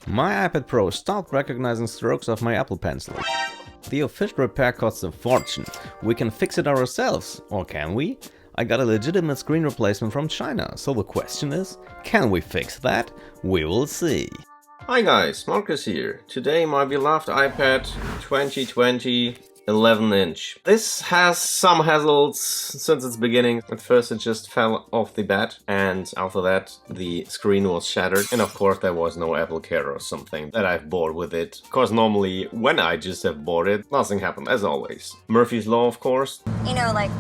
My iPad Pro stopped recognizing strokes of my Apple Pencil. The official repair costs a fortune. We can fix it ourselves, or can we? I got a legitimate screen replacement from China, so the question is, can we fix that? We will see. Hi guys, Markus here. Today my beloved iPad 2020 11-inch. This has some hassles since its beginning. At first it just fell off the bed, and after that the screen was shattered, and of course there was no Apple Care or something that I've bought with it. Of course normally when I just have bought it, nothing happened as always. Murphy's Law of course. You know, like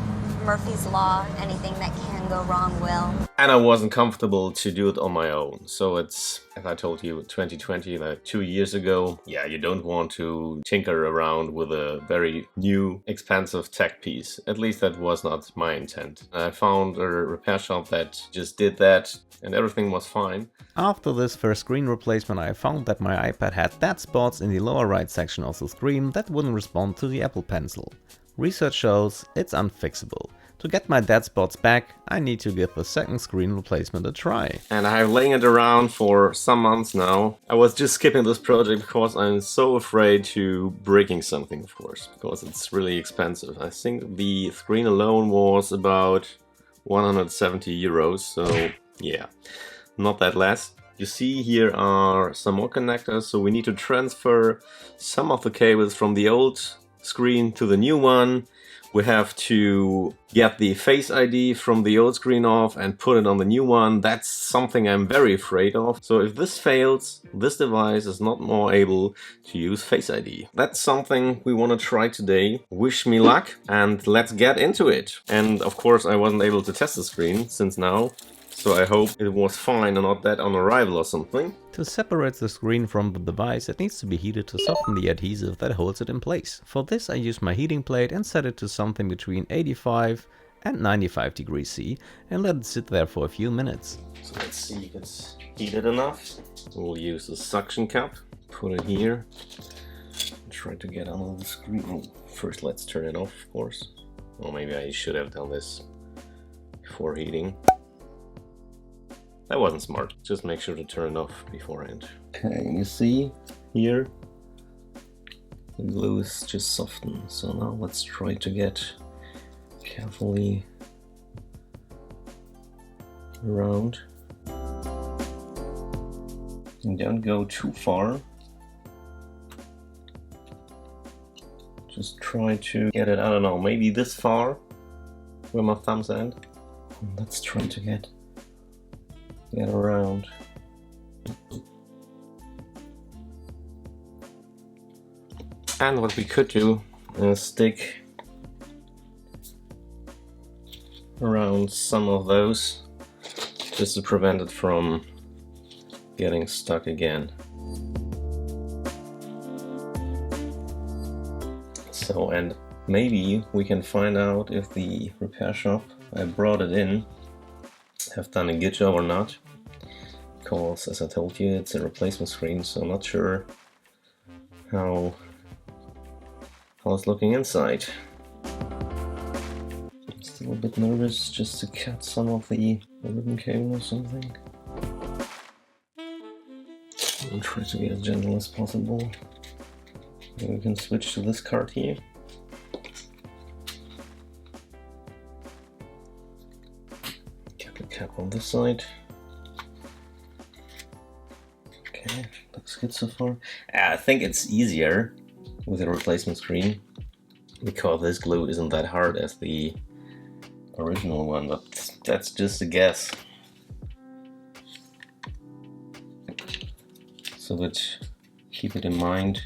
Murphy's Law, anything that can go wrong will. And I wasn't comfortable to do it on my own. So it's, as I told you, 2020, like 2 years ago. Yeah, you don't want to tinker around with a very new, expensive tech piece. At least that was not my intent. I found a repair shop that just did that and everything was fine. After this first screen replacement, I found that my iPad had dead spots in the lower right section of the screen that wouldn't respond to the Apple Pencil. Research shows it's unfixable. To get my dead spots back, I need to give the second screen replacement a try. And I have laying it around for some months now. I was just skipping this project because I'm so afraid to breaking something, of course, because it's really expensive. I think the screen alone was about 170 euros, so yeah, not that less. You see here are some more connectors, so we need to transfer some of the cables from the old screen to the new one. We have to get the Face ID from the old screen off and put it on the new one. That's something I'm very afraid of. So if this fails, this device is not more able to use Face ID. That's something we want to try today. Wish me luck and let's get into it. And of course I wasn't able to test the screen since now. So I hope it was fine and not dead on arrival or something. To separate the screen from the device, it needs to be heated to soften the adhesive that holds it in place. For this I use my heating plate and set it to something between 85 and 95 degrees C and let it sit there for a few minutes. So let's see if it's heated enough. We'll use the suction cup, put it here, and try to get under the screen. First let's turn it off, of course. Or maybe I should have done this before heating. That wasn't smart. Just make sure to turn it off beforehand. Okay, you see here the glue is just softened. So now let's try to get carefully around. And don't go too far. Just try to get it, I don't know, maybe this far where my thumbs end. And let's try to get around. And what we could do is stick around some of those just to prevent it from getting stuck again. So, and maybe we can find out if the repair shop I brought it in have done a good job or not, because as I told you it's a replacement screen, so I'm not sure how it's looking inside. I'm still a bit nervous just to cut some of the ribbon cable or something. I'll try to be as gentle as possible. Maybe we can switch to this card here. Cap on this side. Okay, looks good so far. I think it's easier with a replacement screen because this glue isn't that hard as the original one, but that's just a guess. So but keep it in mind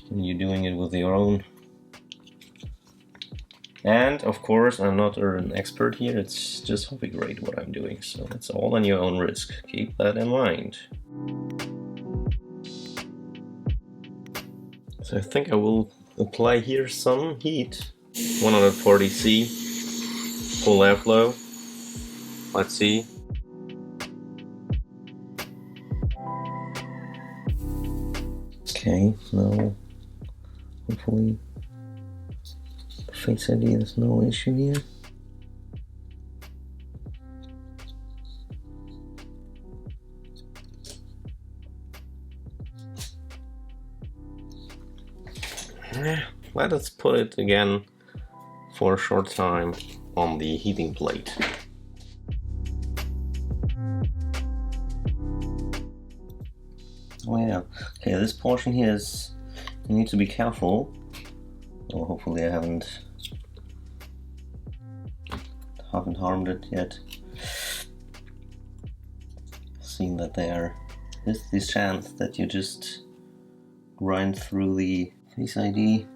when you're doing it with your own. And of course, I'm not an expert here, it's just hobby grade what I'm doing, so it's all on your own risk. Keep that in mind. So I think I will apply here some heat. 140°C, full airflow. Let's see. Okay, now hopefully Face ID, there's no issue here. Let us put it again for a short time on the heating plate. Oh yeah, okay, this portion here is, you need to be careful. Oh, hopefully I haven't harmed it yet. Seeing that there is this chance that you just grind through the Face ID.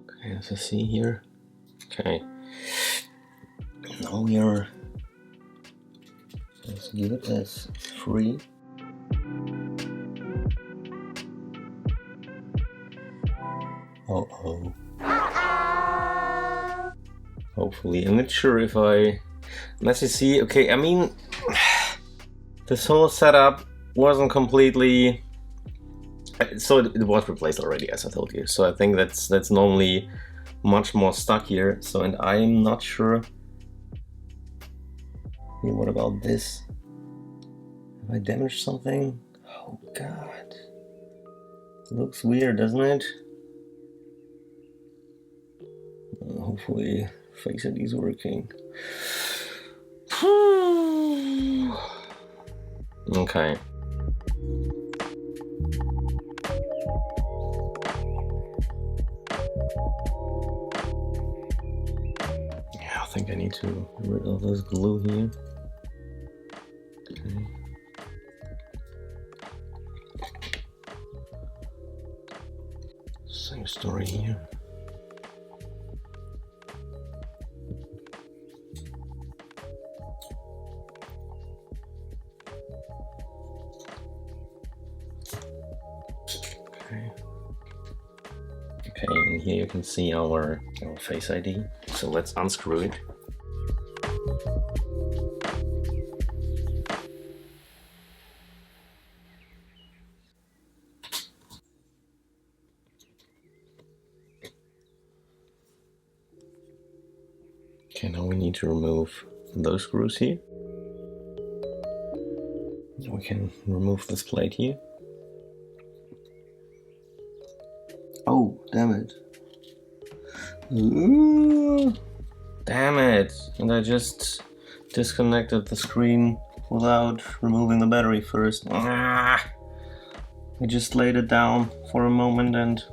Okay, as I see here. Okay. Now we are as good as free. Uh-oh. Hopefully, I'm not sure if as you see, okay, I mean, this whole setup wasn't completely, so it was replaced already, as I told you, so I think that's normally much more stuck here, so, and I'm not sure. Hey, what about this? Have I damaged something? Oh god. Looks weird, doesn't it? Hopefully Face ID is working. Okay. Yeah, I think I need to get rid of this glue here. Okay. Same story here. Okay, and here you can see our Face ID. So let's unscrew it. Okay, now we need to remove those screws here. We can remove this plate here. Oh, damn it. Ooh, damn it. And I just disconnected the screen without removing the battery first. I just laid it down for a moment and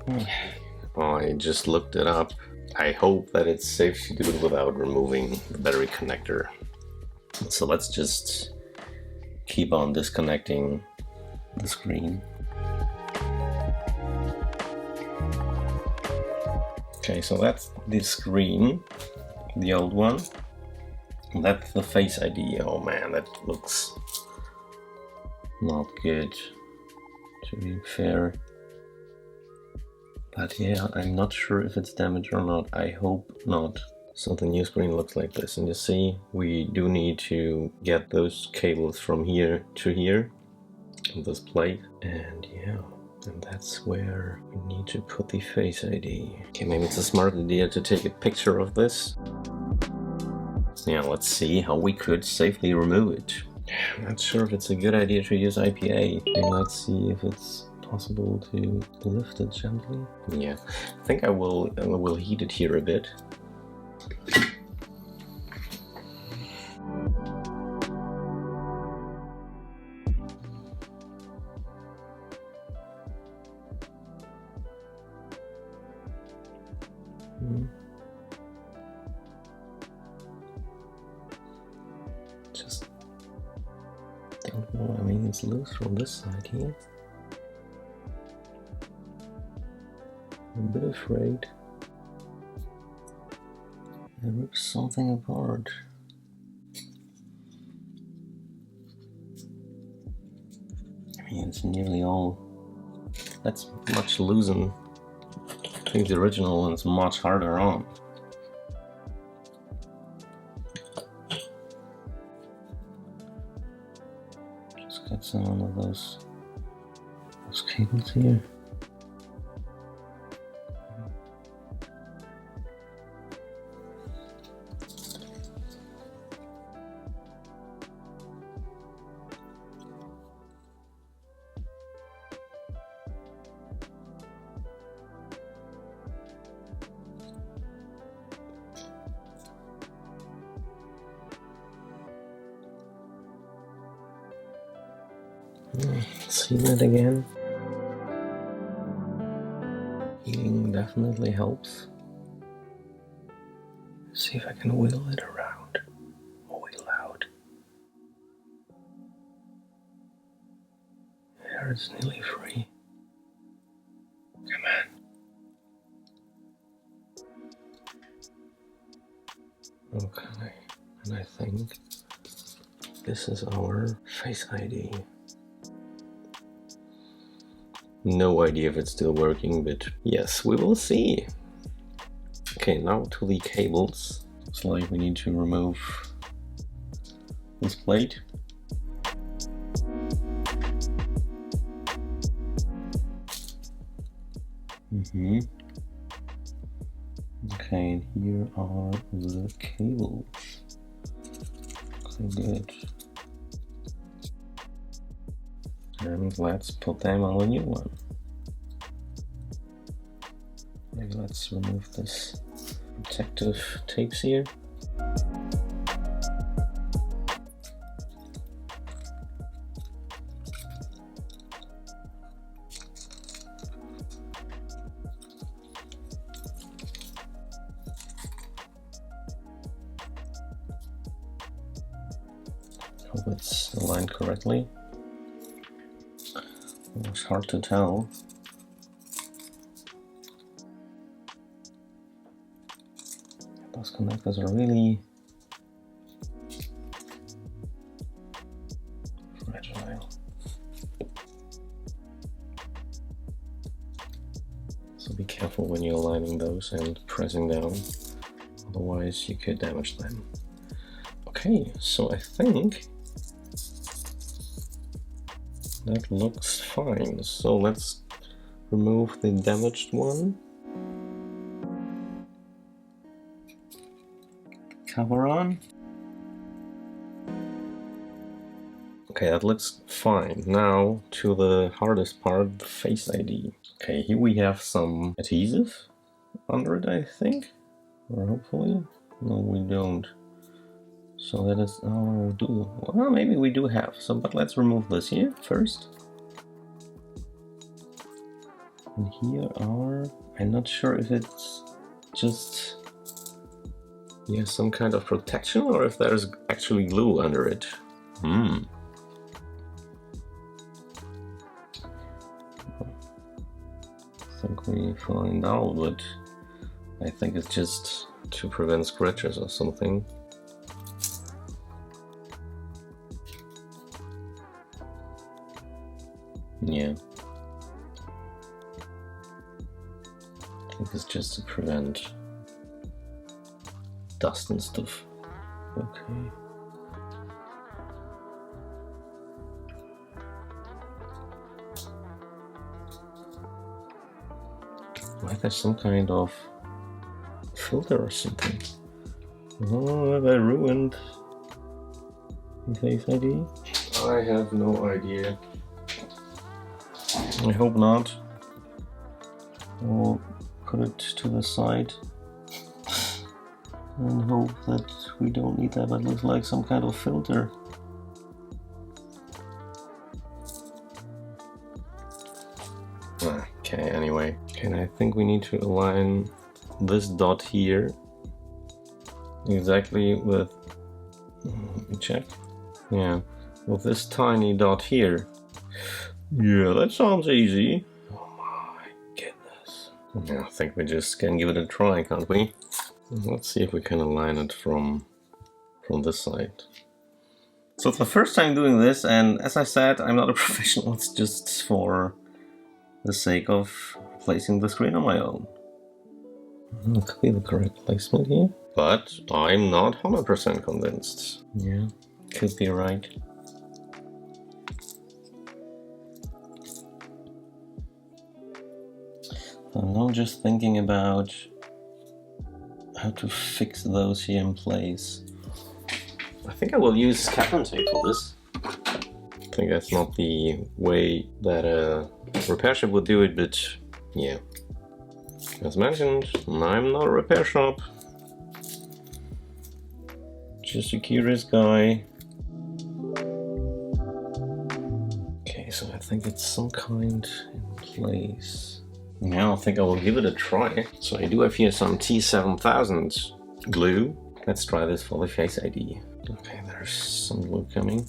I just looked it up. I hope that it's safe to do it without removing the battery connector. So let's just keep on disconnecting the screen. Okay, so that's the screen, the old one. That's the Face ID. Oh man, that looks not good, to be fair. But yeah, I'm not sure if it's damaged or not. I hope not. So the new screen looks like this, and you see we do need to get those cables from here to here on this plate, and yeah. And that's where we need to put the Face ID. Okay, maybe it's a smart idea to take a picture of this. Yeah, let's see how we could safely remove it. I'm not sure if it's a good idea to use IPA. Okay, let's see if it's possible to lift it gently. Yeah, I think I will heat it here a bit. Just don't know. I mean, it's loose from this side here. I'm a bit afraid I ripped something apart. I mean, it's nearly all. That's much loosened. I think the original one's much harder on. Just got some of those cables here. See that again? Healing definitely helps. See if I can wheel it around. Or wheel out. There, it's nearly free. Come on. Okay, and I think this is our Face ID. No idea if it's still working, but yes, we will see. Okay, now to the cables. Looks like we need to remove this plate. Okay, and here are the cables. Okay, good. And let's put them on a new one. Maybe let's remove this protective tapes here. Hope it's aligned correctly. It's hard to tell. Those connectors are really fragile. So be careful when you're aligning those and pressing down, otherwise you could damage them. Okay, so I think that looks fine. So let's remove the damaged one. Cover on. Okay, that looks fine. Now to the hardest part, the Face ID. Okay, here we have some adhesive under it, I think. Or hopefully. No, we don't. So that is, oh, well, maybe we do have some, but let's remove this here first. And here are, I'm not sure if it's just, yeah, some kind of protection or if there's actually glue under it. I think we find out, but I think it's just to prevent scratches or something. Yeah. I think it's just to prevent dust and stuff. Okay. Like there's some kind of filter or something. Oh, have I ruined the Face ID? I have no idea. I hope not. I'll put it to the side and hope that we don't need that, but it looks like some kind of filter. Okay, anyway. And I think we need to align this dot here exactly with, let me check. Yeah, with this tiny dot here. Yeah, that sounds easy. Oh my goodness. Yeah, I think we just can give it a try, can't we? Let's see if we can align it from this side. So it's the first time doing this, and as I said, I'm not a professional. It's just for the sake of placing the screen on my own. It could be the correct placement here, but I'm not 100% convinced. Yeah, could be right. I'm now just thinking about how to fix those here in place. I think I will use Kaplan tape for this. I think that's not the way that a repair shop would do it, but yeah. As mentioned, I'm not a repair shop. Just a curious guy. Okay, Okay, so I think it's some kind in place. Yeah, I think I will give it a try. So I do have here some T7000 glue. Let's try this for the Face ID. Okay, there's some glue coming.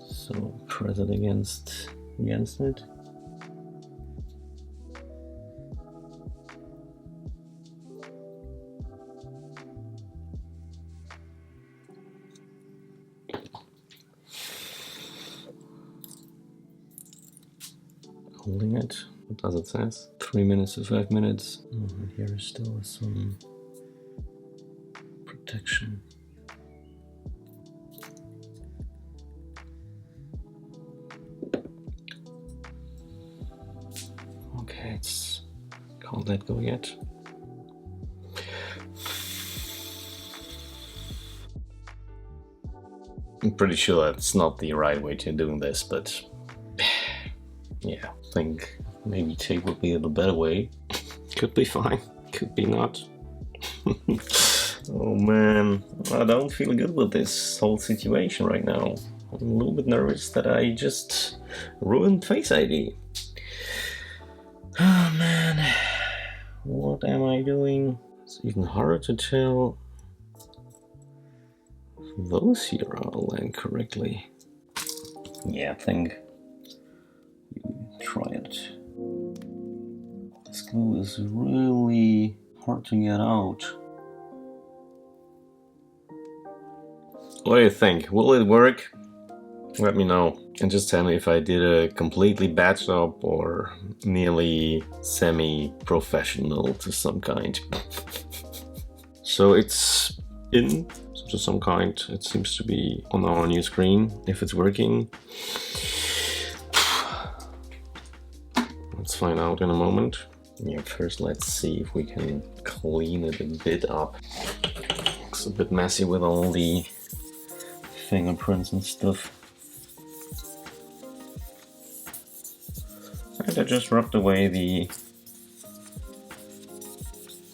So press it against it. Holding it. What does it say? 3 minutes to 5 minutes. Oh, and here is still some protection. Okay, can't let go yet. I'm pretty sure that's not the right way to doing this, but yeah, I think maybe tape would be the better way. Could be fine, could be not. Oh man, I don't feel good with this whole situation right now. I'm a little bit nervous that I just ruined Face ID. Oh man, what am I doing? It's even harder to tell if those here are aligned correctly. Yeah, I think try it. This glue is really hard to get out. What do you think? Will it work? Let me know. And just tell me if I did a completely bad job or nearly semi-professional to some kind. So it's in to some kind. It seems to be on our new screen. If it's working, let's find out in a moment. Yeah, first let's see if we can clean it a bit up. It's a bit messy with all the fingerprints and stuff. And I just rubbed away the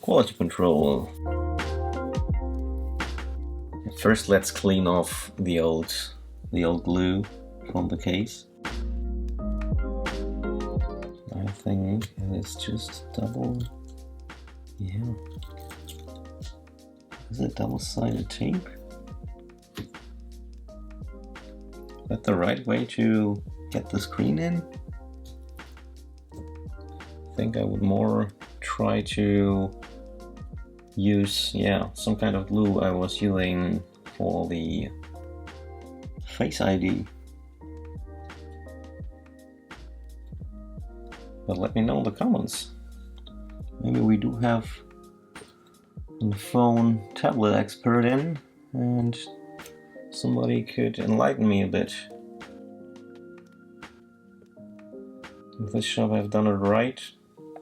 quality control. First let's clean off the old glue from the case. I think it's just double, yeah. Is it double-sided tape? Is that the right way to get the screen in? I think I would more try to use, yeah, some kind of glue I was using for the Face ID. But let me know in the comments. Maybe we do have a phone tablet expert in and somebody could enlighten me a bit. If this shop I've done it right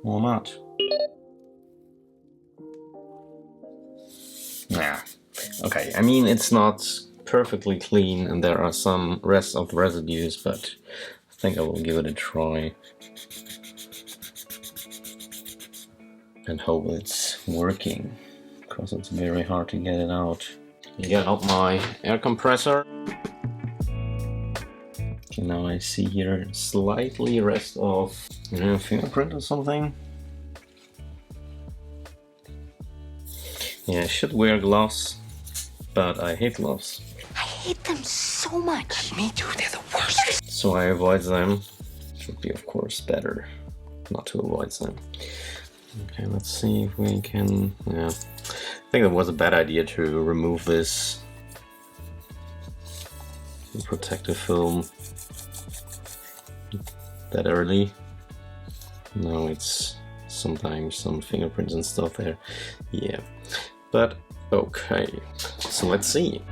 or not. Nah. Okay, I mean it's not perfectly clean and there are some rest of residues, but I think I will give it a try. And hope it's working, because it's very hard to get it out. I got out my air compressor. Okay, now I see here slightly rest of fingerprint or something. Yeah, I should wear gloves, but I hate gloves. I hate them so much. Me too, they're the worst. So I avoid them. It would be, of course, better not to avoid them. Okay, let's see if we can, yeah. I think it was a bad idea to remove this protective film that early. Now it's sometimes some fingerprints and stuff there. Yeah, but okay, so let's see.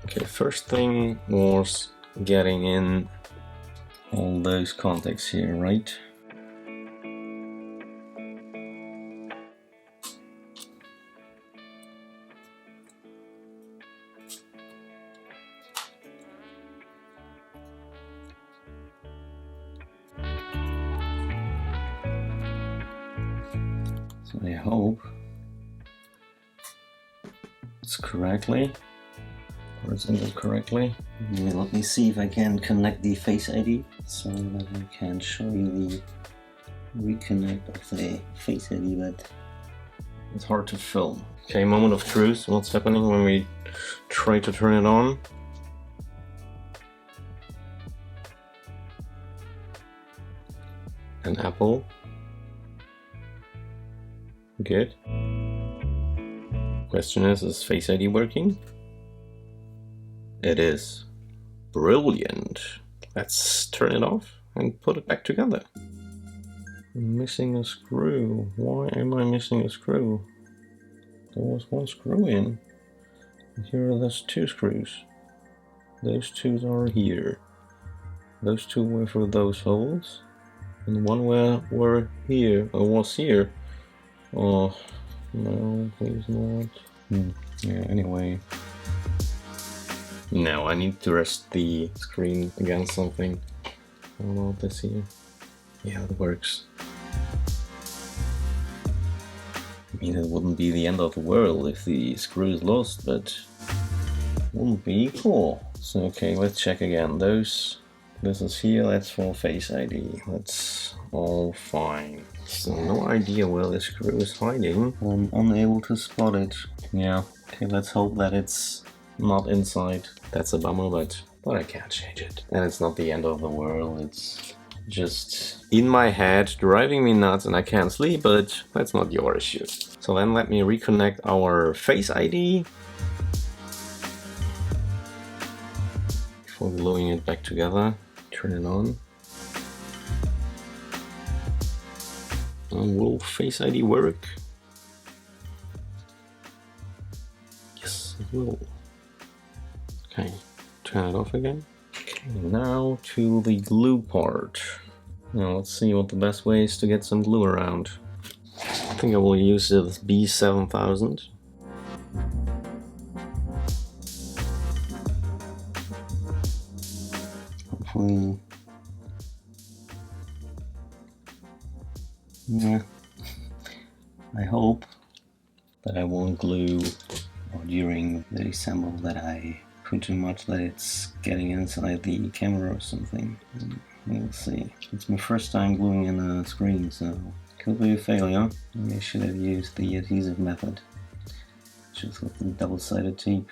Okay, first thing was getting in all those contacts here, right? So I hope it's correctly, or presented correctly. Yeah, let me see if I can connect the Face ID so that I can show you the reconnect of the Face ID, but it's hard to film. Okay, moment of truth. What's happening when we try to turn it on? An apple. Good. Question is Face ID working? It is. Brilliant. Let's turn it off and put it back together. I'm missing a screw. Why am I missing a screw? There was one screw in. Here there's two screws. Those two are here. Those two were for those holes. And one were here, or was here. Oh, no, please not. Yeah, anyway. Now I need to rest the screen against something. How about this here? Yeah, that works. I mean, it wouldn't be the end of the world if the screw is lost, but it wouldn't be cool. So, okay, let's check again. This is here, that's for Face ID. That's all fine. So, no idea where the screw is hiding. I'm unable to spot it. Yeah, okay, let's hope that it's not inside. That's a bummer, but I can't change it. And it's not the end of the world, it's just in my head, driving me nuts, and I can't sleep, but that's not your issue. So then let me reconnect our Face ID before gluing it back together. Turn it on. And will Face ID work? Yes, it will. Okay, turn it off again. Okay, now to the glue part. Now let's see what the best way is to get some glue around. I think I will use this B7000. Hopefully, yeah, I hope that I won't glue or during the assemble that I put too much that it's getting inside the camera or something. We'll see. It's my first time gluing in a screen, so could be a failure. Maybe I should have used the adhesive method, just with the double-sided tape.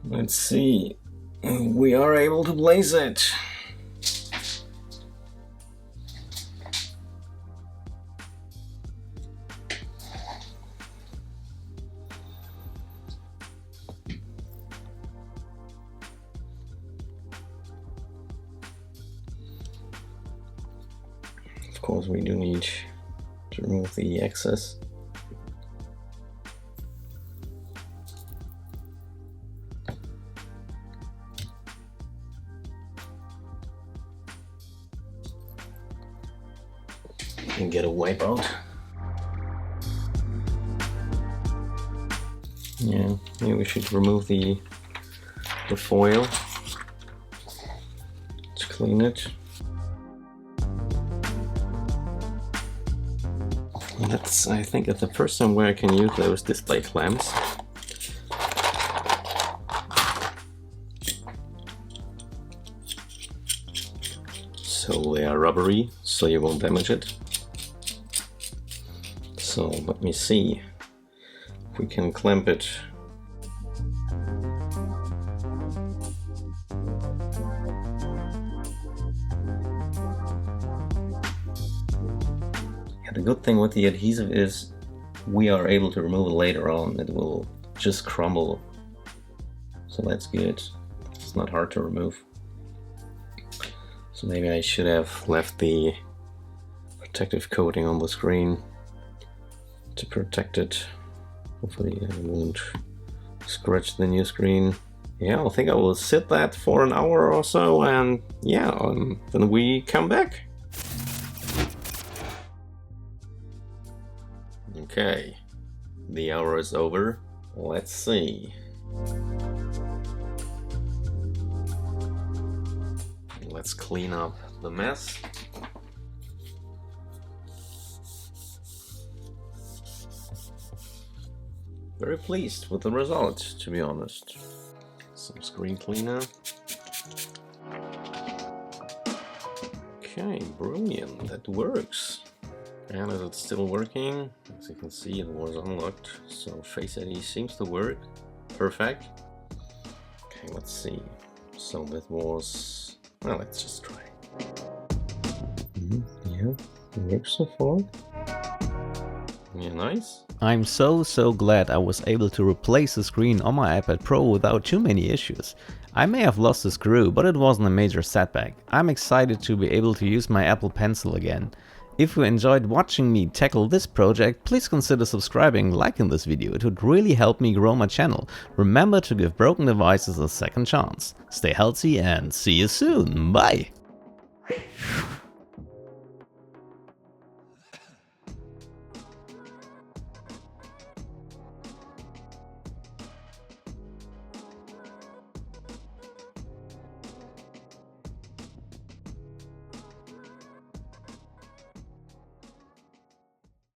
Let's see. We are able to place it. Of course, we do need to remove the excess. And get a wipe out. Yeah, maybe we should remove the foil to clean it. That's, I think, the first time where I can use those display clamps. So they are rubbery, so you won't damage it. So let me see if we can clamp it. Yeah, the good thing with the adhesive is we are able to remove it later on. It will just crumble. So that's good. It's not hard to remove. So maybe I should have left the protective coating on the screen to protect it. Hopefully I won't scratch the new screen. Yeah, I think I will sit that for an hour or so, and yeah, then we come back. Okay, the hour is over. Let's see. Let's clean up the mess. very pleased with the result, to be honest. Some screen cleaner. Okay, brilliant, that works. And is it still working? As you can see, it was unlocked, so Face ID seems to work. Perfect. Okay, let's see. So that was... well, let's just try. Yeah, it works so far. Yeah, nice. I'm so glad I was able to replace the screen on my iPad Pro without too many issues. I may have lost the screw, but it wasn't a major setback. I'm excited to be able to use my Apple Pencil again. If you enjoyed watching me tackle this project, please consider subscribing and liking this video, it would really help me grow my channel. Remember to give broken devices a second chance. Stay healthy and see you soon, bye!